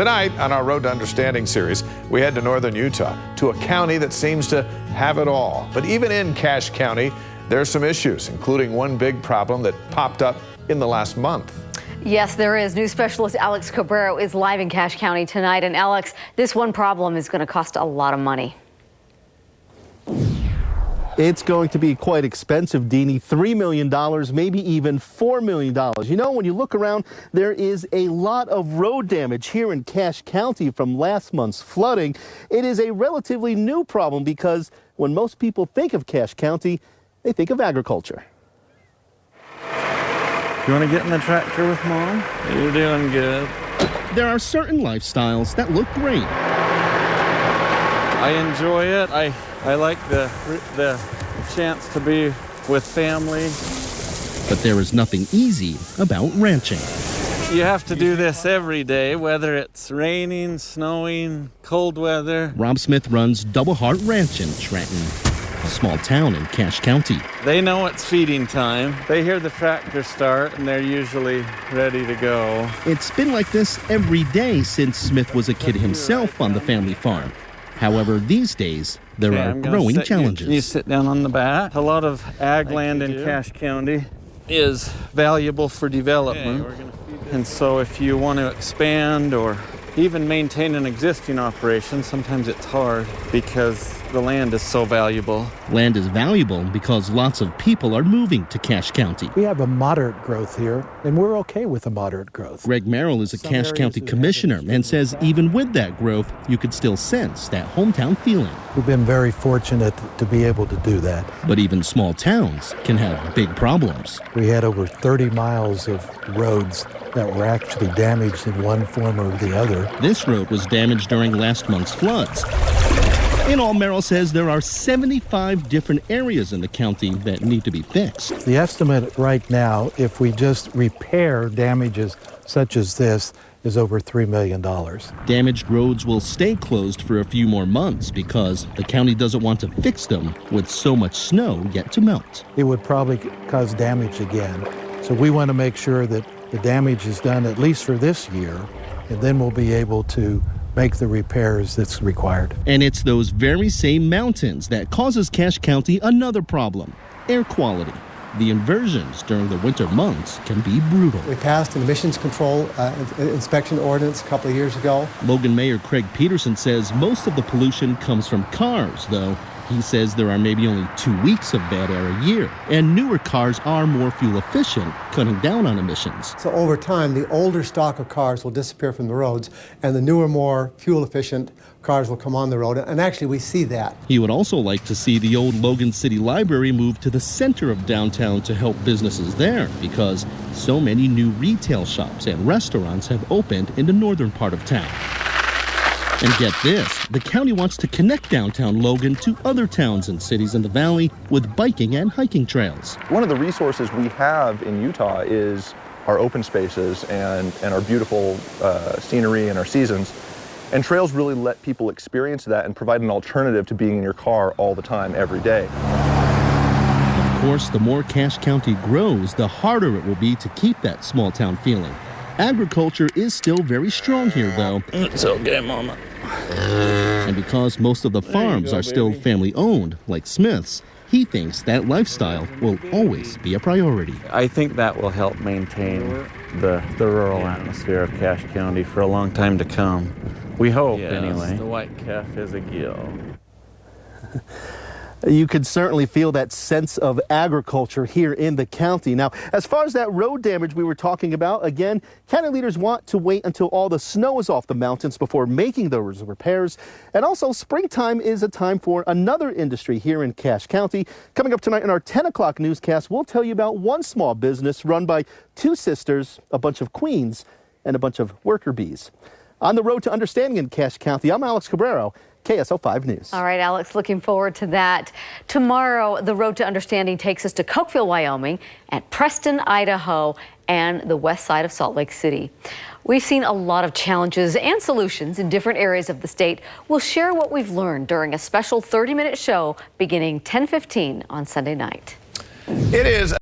Tonight on our Road to Understanding series, we head to northern Utah, to a county that seems to have it all. But even in Cache County, there are some issues, including one big problem that popped up in the last month. Yes, there is. News specialist Alex Cabrero is live in Cache County tonight. And Alex, this one problem is going to cost a lot of money. It's going to be quite expensive, Deanie. $3 million, maybe even $4 million. You know, when you look around, there is a lot of road damage here in Cache County from last month's flooding. It is a relatively new problem because when most people think of Cache County, they think of agriculture. You want to get in the tractor with Mom? You're doing good. There are certain lifestyles that look great. I enjoy it. I like the chance to be with family. But there is nothing easy about ranching. You have to do this every day, whether it's raining, snowing, cold weather. Rob Smith runs Double Heart Ranch in Trenton, a small town in Cache County. They know it's feeding time. They hear the tractor start and they're usually ready to go. It's been like this every day since Smith was a kid himself on the family farm. However, these days, there are growing challenges. You sit down on the back. A lot of ag land in Cache County is valuable for development. And so if you want to expand or even maintain an existing operation, sometimes it's hard because the land is so valuable. Land is valuable because lots of people are moving to Cache County. We have a moderate growth here, and we're okay with a moderate growth. Greg Merrill is a Cache County commissioner and says even with that growth, you could still sense that hometown feeling. We've been very fortunate to be able to do that. But even small towns can have big problems. We had over 30 miles of roads that were actually damaged in one form or the other. This road was damaged during last month's floods. In all, Merrill says there are 75 different areas in the county that need to be fixed. The estimate right now, if we just repair damages such as this, is over $3 million. Damaged roads will stay closed for a few more months because the county doesn't want to fix them with so much snow yet to melt. It would probably cause damage again. So we want to make sure that the damage is done at least for this year, and then we'll be able to make the repairs that's required. And it's those very same mountains that causes Cache County another problem: air quality. The inversions during the winter months can be brutal. We passed an emissions control inspection ordinance a couple of years ago. Logan Mayor Craig Peterson says most of the pollution comes from cars, though he says there are maybe only 2 weeks of bad air a year, and newer cars are more fuel efficient, cutting down on emissions. So over time, the older stock of cars will disappear from the roads, and the newer, more fuel efficient cars will come on the road, and actually we see that. He would also like to see the old Logan City Library move to the center of downtown to help businesses there, because so many new retail shops and restaurants have opened in the northern part of town. And get this, the county wants to connect downtown Logan to other towns and cities in the valley with biking and hiking trails. One of the resources we have in Utah is our open spaces and our beautiful scenery and our seasons. And trails really let people experience that and provide an alternative to being in your car all the time, every day. Of course, the more Cache County grows, the harder it will be to keep that small town feeling. Agriculture is still very strong here, though. It's okay, Mama. And because most of the farms are still family-owned, like Smith's, he thinks that lifestyle will always be a priority. I think that will help maintain the rural atmosphere of Cache County for a long time to come. We hope, anyway. The white calf is a gill. You could certainly feel that sense of agriculture here in the county. Now, as far as that road damage we were talking about, again, county leaders want to wait until all the snow is off the mountains before making those repairs. And also, springtime is a time for another industry here in Cache County. Coming up tonight in our 10 o'clock newscast, we'll tell you about one small business run by two sisters, a bunch of queens, and a bunch of worker bees. On the road to understanding in Cache County, I'm Alex Cabrero, KSL 5 News. All right, Alex, looking forward to that. Tomorrow, the Road to Understanding takes us to Cokeville, Wyoming, at Preston, Idaho, and the west side of Salt Lake City. We've seen a lot of challenges and solutions in different areas of the state. We'll share what we've learned during a special 30-minute show beginning 10:15 on Sunday night. It is